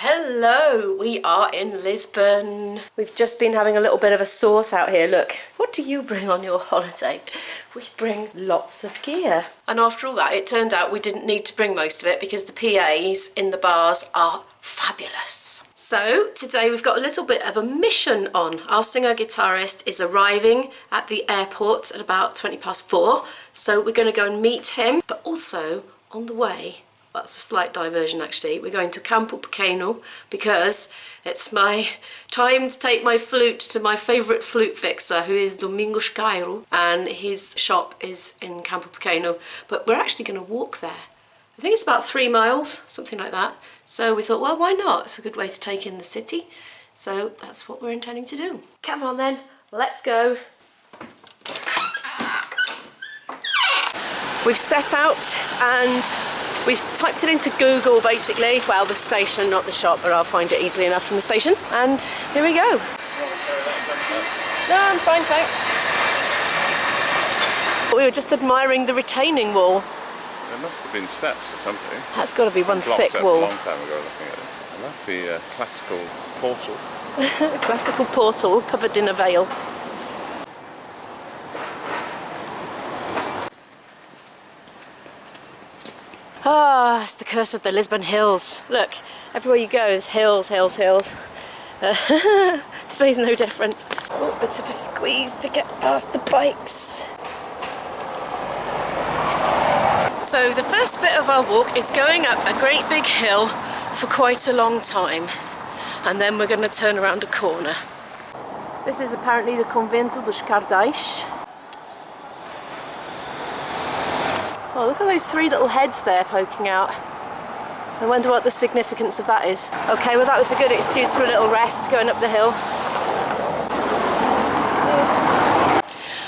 Hello, we are in Lisbon. We've just been having a little bit of a sort out here. Look, what do you bring on your holiday? We bring lots of gear. And after all that, it turned out we didn't need to bring most of it because the PAs in the bars are fabulous. So today we've got a little bit of a mission on. Our singer-guitarist is arriving at the airport at about 4:20. So we're going to go and meet him, but also on the way, well, that's a slight diversion actually, we're going to Campo Pequeno because it's my time to take my flute to my favourite flute fixer, who is d.caeiro, and his shop is in Campo Pequeno, but we're actually going to walk there. I think it's about 3 miles, something like that. So we thought, well, why not? It's a good way to take in the city. So that's what we're intending to do. Come on then, let's go. We've set out and we've typed it into Google basically. Well, the station, not the shop, but I'll find it easily enough from the station. And here we go. No, I'm fine, thanks. We were just admiring the retaining wall. There must have been steps or something. That's got to be one thick wall. A long time ago looking at it. I love the classical portal. Classical portal covered in a veil. Ah, it's the curse of the Lisbon hills. Look, everywhere you go is hills, hills, hills. Today's no different. Oh, bit of a squeeze to get past the bikes. So the first bit of our walk is going up a great big hill for quite a long time, and then we're going to turn around a corner. This is apparently the Convento dos Guitarist. Oh, look at those 3 little heads there poking out. I wonder what the significance of that is. Okay, well that was a good excuse for a little rest going up the hill.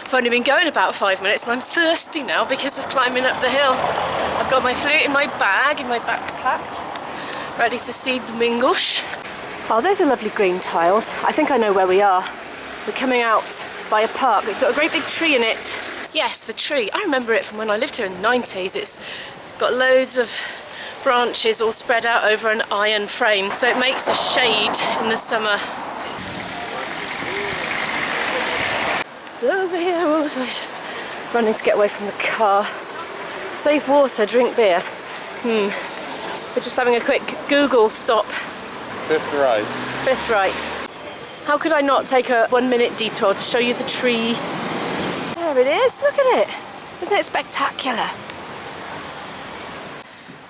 I've only been going about 5 minutes and I'm thirsty now because of climbing up the hill. I've got my flute in my bag, in my backpack, ready to see Domingos. Oh, there's a lovely green tiles. I think I know where we are. We're coming out by a park. It's got a great big tree in it. Yes, the tree. I remember it from when I lived here in the 90s. It's got loads of branches all spread out over an iron frame, so it makes a shade in the summer. It's over here also, just running to get away from the car. Save water, drink beer. We're just having a quick Google stop. 5th right. 5th right. How could I not take a 1-minute detour to show you the tree? There it is, look at it. Isn't it spectacular?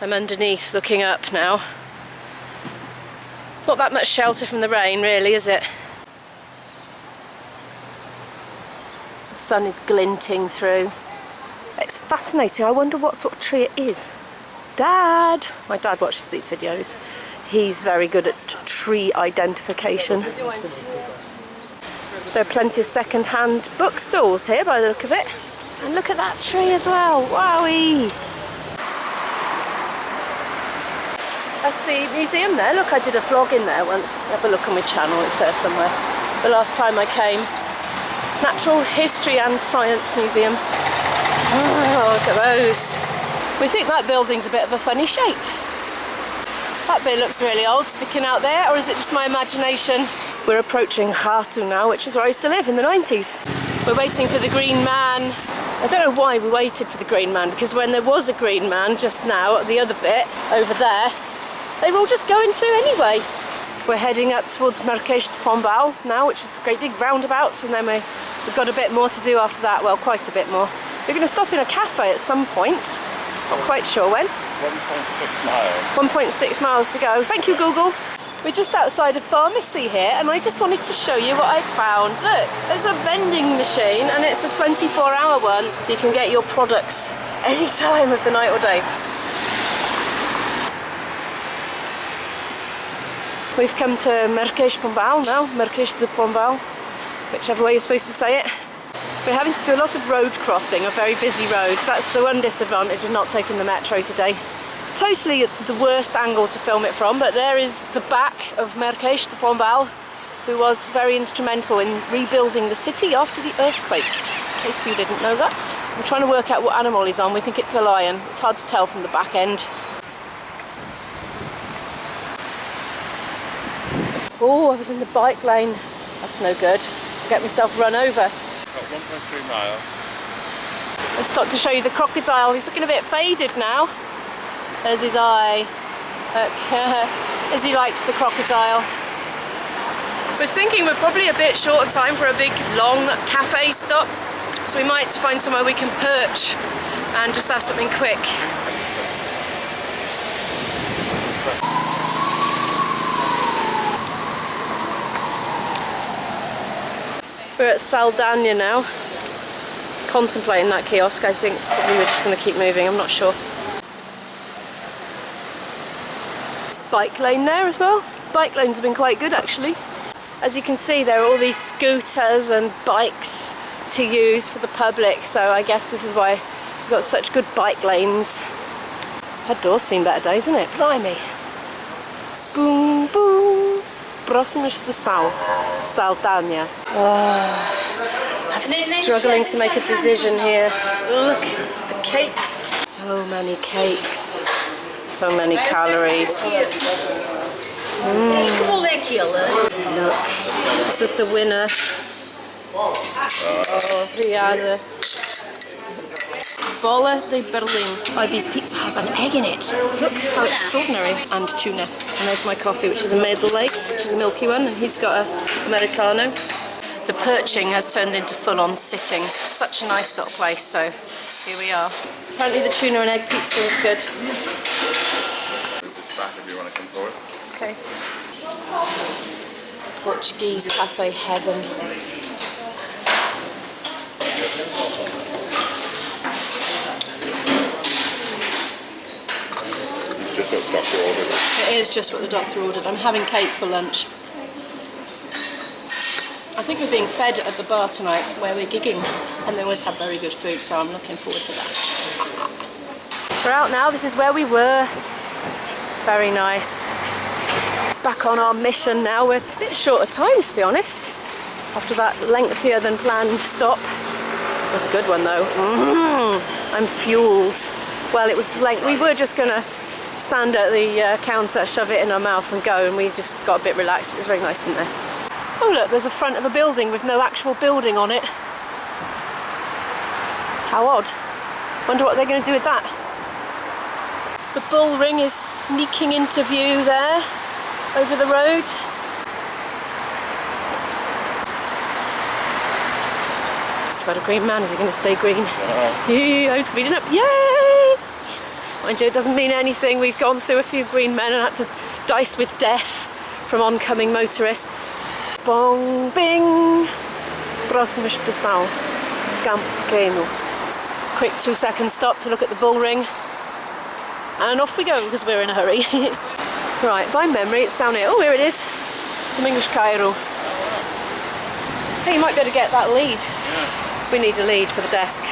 I'm underneath looking up now. It's not that much shelter from the rain really, is it? The sun is glinting through. It's fascinating. I wonder what sort of tree it is. Dad! My dad watches these videos. He's very good at tree identification. There are plenty of second-hand bookstores here by the look of it. And look at that tree as well, wowee! That's the museum there. Look, I did a vlog in there once. Have a look on my channel, it's there somewhere. The last time I came. Natural History and Science Museum. Oh, look at those. We think that building's a bit of a funny shape. That bit looks really old sticking out there, or is it just my imagination? We're approaching Rato now, which is where I used to live in the 90s. We're waiting for the Green Man. I don't know why we waited for the Green Man, because when there was a Green Man just now at the other bit over there, they were all just going through anyway. We're heading up towards Marquês de Pombal now, which is a great big roundabout, and then we've got a bit more to do after that. Well, quite a bit more. We're going to stop in a cafe at some point. Not quite sure when. 1.6 miles. 1.6 miles to go. Thank you, Google. We're just outside a pharmacy here, and I just wanted to show you what I found. Look, there's a vending machine, and it's a 24-hour one, so you can get your products any time of the night or day. We've come to Marquês de Pombal now, Marquês de Pombal, whichever way you're supposed to say it. We're having to do a lot of road crossing of very busy roads. That's the one disadvantage of not taking the metro today. Totally the worst angle to film it from, but there is the back of Marquês de Pombal, who was very instrumental in rebuilding the city after the earthquake, in case you didn't know that. We're trying to work out what animal he's on. We think it's a lion. It's hard to tell from the back end. Oh, I was in the bike lane. That's no good. Get myself run over. About 1.3 miles. Let's stop to show you the crocodile. He's looking a bit faded now. There's his eye. Look, as he likes the crocodile. I was thinking we're probably a bit short of time for a big, long cafe stop. So we might find somewhere we can perch and just have something quick. We're at Saldana now, contemplating that kiosk. I think probably we're just going to keep moving, I'm not sure. Bike lane there as well. Bike lanes have been quite good actually. As you can see, there are all these scooters and bikes to use for the public, so I guess this is why we've got such good bike lanes. That door's seen better days, isn't it? Blimey. Boom, boom. Próxima estação, Saldana. Oh, I'm struggling to make a decision here. Look, the cakes. So many cakes. So many calories. Look, this was the winner. Oh, obrigada. Bola de Berlin. Oh, this pizza has an egg in it. Look how extraordinary. And tuna. And there's my coffee, which is a Middle-Late, which is a milky one, and he's got a Americano. The perching has turned into full-on sitting. Such a nice little place, so here we are. Apparently the tuna and egg pizza is good. Back if you want to come forward. Okay. Portuguese cafe heaven. Just what the doctor ordered. It is just what the doctor ordered. I'm having cake for lunch. I think we're being fed at the bar tonight where we're gigging, and they always have very good food, so I'm looking forward to that. We're out now. This is where we were. Very nice. Back on our mission now. We're a bit short of time, to be honest, after that lengthier than planned stop. It was a good one though. I'm fueled. Well, it was late. We were just gonna stand at the counter, shove it in our mouth and go, and we just got a bit relaxed. It was very nice in there. Oh look, there's a front of a building with no actual building on it. How odd. Wonder what they're going to do with that. The bull ring is sneaking into view there, over the road. Got a green man, is he going to stay green? I'm speeding up, yay! Mind you, it doesn't mean anything. We've gone through a few green men and had to dice with death from oncoming motorists. Bong, bing! Próxima estação, Campo Pequeno. Quick 2-second stop to look at the bull ring. And off we go because we're in a hurry. Right, by memory it's down here. Oh, here it is. d.caeiro. Hey, you might be able to get that lead. Yeah. We need a lead for the desk.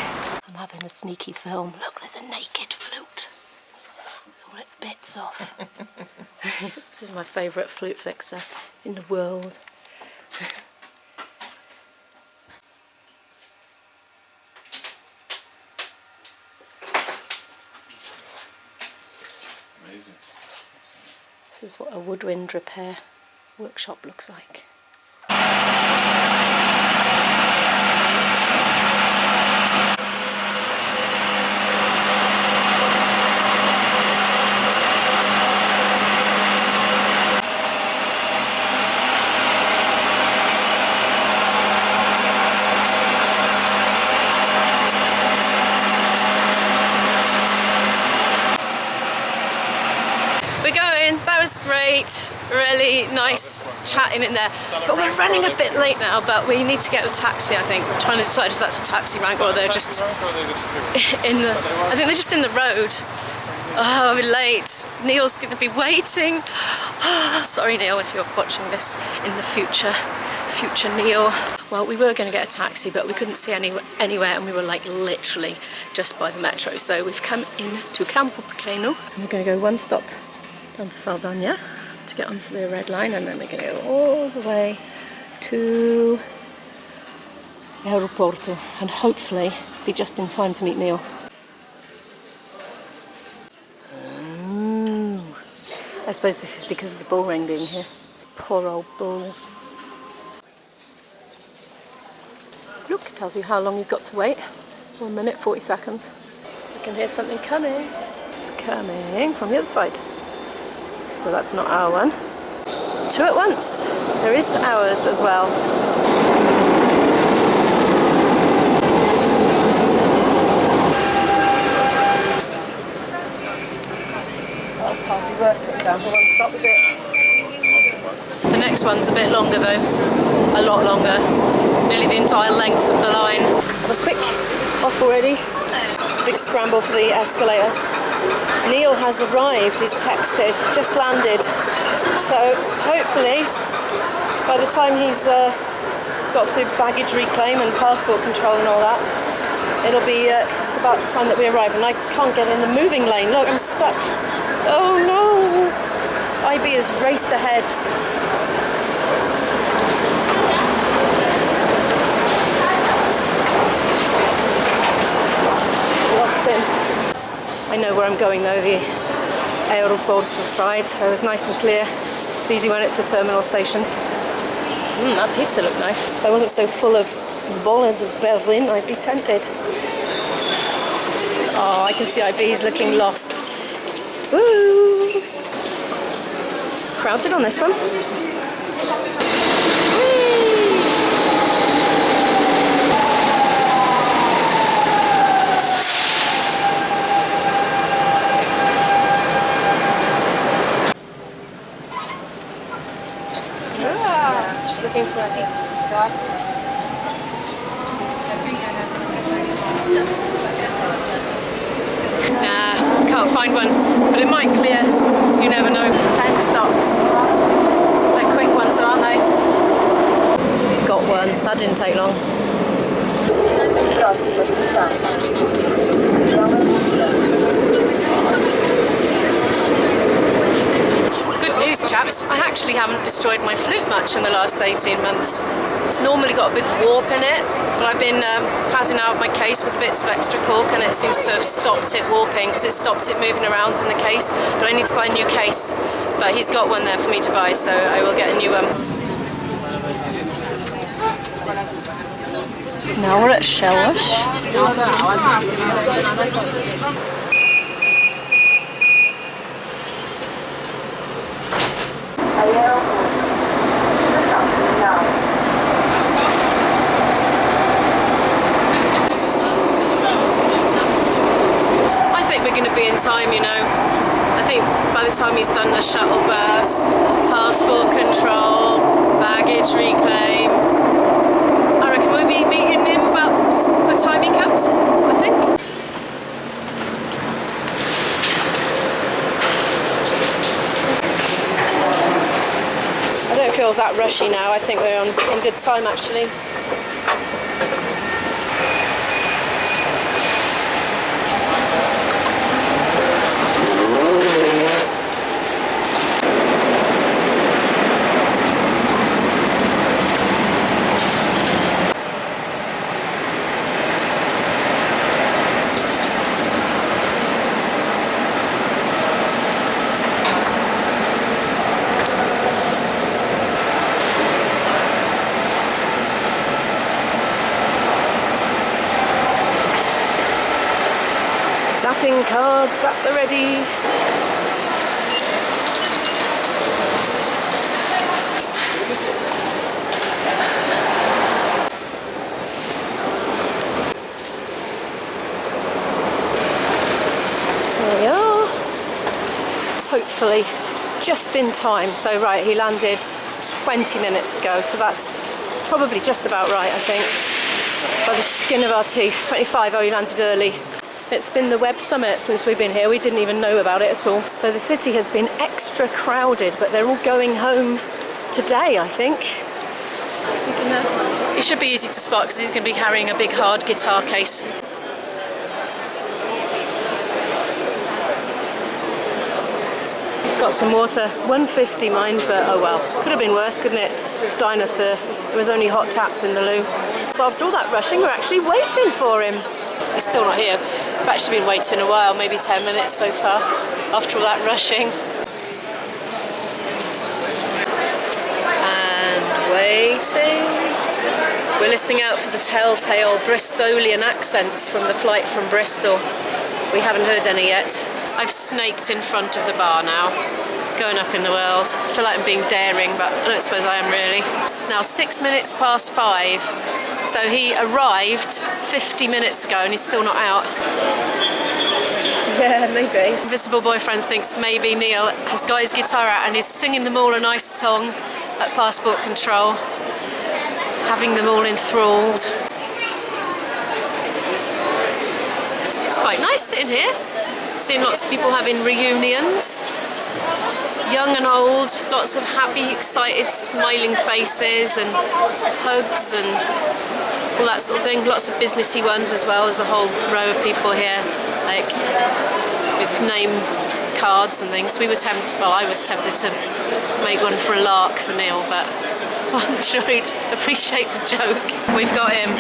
I'm having a sneaky film. Look, there's a naked flute. All its bits off. This is my favourite flute fixer in the world. Amazing. This is what a woodwind repair workshop looks like. That was great, really nice chatting in there, but we're running a bit late now, but we need to get a taxi. I think we're trying to decide if that's a taxi rank or they're just in the, I think they're just in the road. Oh, we're late. Neil's going to be waiting. Sorry Neil if you're watching this in the future Neil. Well, we were going to get a taxi, but we couldn't see anywhere, and we were like literally just by the metro, so we've come into Campo Pequeno and we're going to go one stop down to Saldana to get onto the red line, and then we're going to go all the way to Aeroporto and hopefully be just in time to meet Neil. I suppose this is because of the bull ring being here. Poor old bulls. Look, it tells you how long you've got to wait. 1 minute, 40 seconds. I can hear something coming. It's coming from the other side. So that's not our one. 2 at once. There is ours as well. That's hardly worth sitting down for one stop, is it? The next one's a bit longer though. A lot longer. Nearly the entire length of the line. That was quick. Off already. Big scramble for the escalator. Neil has arrived, he's texted, just landed. So hopefully by the time he's got through baggage reclaim and passport control and all that, it'll be just about the time that we arrive. And I can't get in the moving lane. Look, I'm stuck. Oh no! IB has raced ahead. Lost him. I know where I'm going though, the Airport side, so it's nice and clear. It's easy when it's the terminal station. That pizza looked nice. If I wasn't so full of Bolle de Berlin, I'd be tempted. Oh, I can see IB's looking lost. Woo! Crowded on this one. Just looking for a seat. Nah, can't find one, but it might clear. You never know. 10 stops. They're quick ones, aren't they? Got one. That didn't take long. Good news, chaps. I actually haven't destroyed my flute much in the last 18 months. It's normally got a big warp in it, but I've been padding out my case with bits of extra cork and it seems to have stopped it warping because it stopped it moving around in the case. But I need to buy a new case. But he's got one there for me to buy, so I will get a new one. Now we're at Shellwash. I think we're going to be in time, you know. I think by the time he's done the shuttle bus, passport control, baggage reclaim, I reckon we'll be meeting him about the time he comes, I think. I don't feel that rushy now. I think we're on good time actually. Zapping cards at the ready. There we are. Hopefully just in time. So right, he landed 20 minutes ago, so that's probably just about right, I think. By the skin of our teeth. 25, oh, he landed early. It's been the Web Summit since we've been here. We didn't even know about it at all. So the city has been extra crowded, but they're all going home today, I think. He should be easy to spot because he's going to be carrying a big hard guitar case. Got some water, 150 mind, but oh well. Could have been worse, couldn't it? It was dying of thirst. There was only hot taps in the loo. So after all that rushing, we're actually waiting for him. He's still not here. I've actually been waiting a while, maybe 10 minutes so far, after all that rushing. waiting. We're listening out for the telltale Bristolian accents from the flight from Bristol. We haven't heard any yet. I've snaked in front of the bar now, going up in the world. I feel like I'm being daring, but I don't suppose I am really. It's now 5 minutes past, so he arrived 50 minutes ago and he's still not out. Yeah, maybe. Invisible Boyfriend thinks maybe Neil has got his guitar out and is singing them all a nice song at passport control, having them all enthralled. It's quite nice sitting here, seeing lots of people having reunions, young and old, lots of happy, excited, smiling faces and hugs and all that sort of thing. Lots of businessy ones as well. There's a whole row of people here, like with name cards and things. We were tempted, well, I was tempted to make one for a lark for Neil, but I wasn't sure he'd appreciate the joke. We've got him.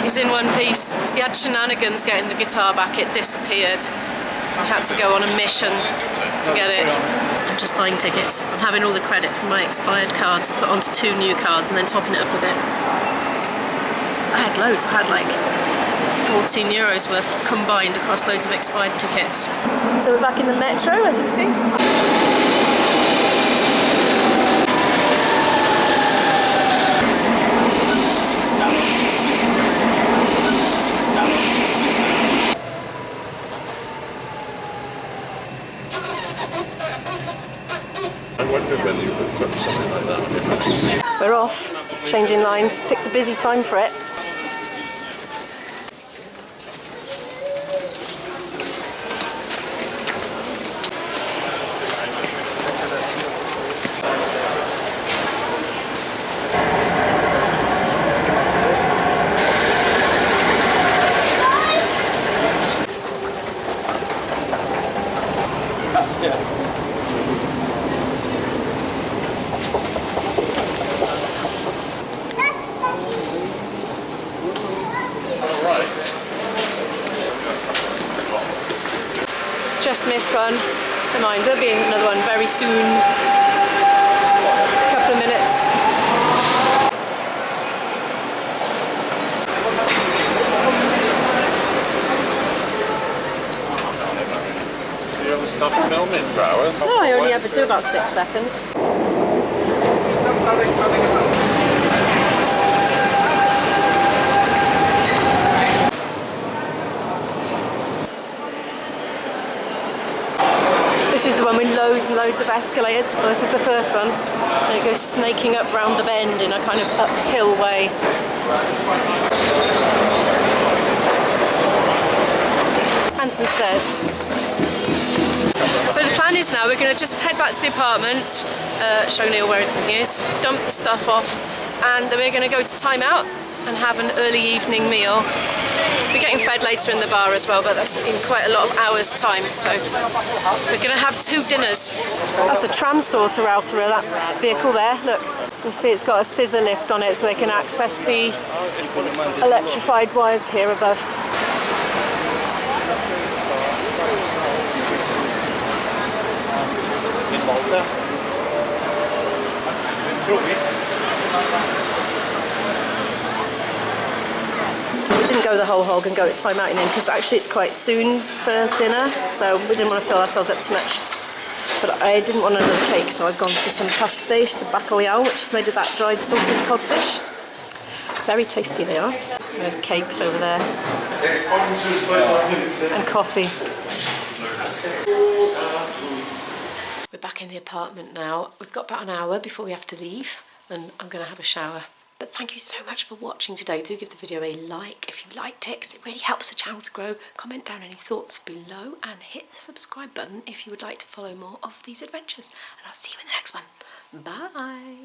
He's in one piece. He had shenanigans getting the guitar back. It disappeared. I had to go on a mission to get it. I'm just buying tickets. I'm having all the credit from my expired cards put onto 2 new cards and then topping it up a bit. I had loads. I had like 14 euros worth combined across loads of expired tickets. So we're back in the metro, as you see. I wondered whether you could put something like that on your. We're off, changing lines. Picked a busy time for it. Just missed one. Come on, there'll be another one very soon. A couple of minutes. You ever stop filming for hours? No, I only ever do about 6 seconds. This is the one with loads and loads of escalators. Well, this is the first one. And it goes snaking up round the bend in a kind of uphill way. And some stairs. So the plan is now we're going to just head back to the apartment, show Neil where everything is, dump the stuff off, and then we're going to go to Time Out and have an early evening meal. We're getting fed later in the bar as well, but that's in quite a lot of hours' time, so we're going to have 2 dinners. That's a tram sorter outer of that vehicle there, look. You see it's got a scissor lift on it so they can access the electrified wires here above. We didn't go the whole hog and go at Time Out in because actually it's quite soon for dinner, so we didn't want to fill ourselves up too much. But I didn't want another cake, so I've gone for some pastéis de bacalhau, which is made of that dried salted codfish. Very tasty they are. There's cakes over there. And coffee. We're back in the apartment now. We've got about an hour before we have to leave, and I'm going to have a shower. But thank you so much for watching today. Do give the video a like if you liked it, 'cause it really helps the channel to grow. Comment down any thoughts below and hit the subscribe button if you would like to follow more of these adventures. And I'll see you in the next one. Bye!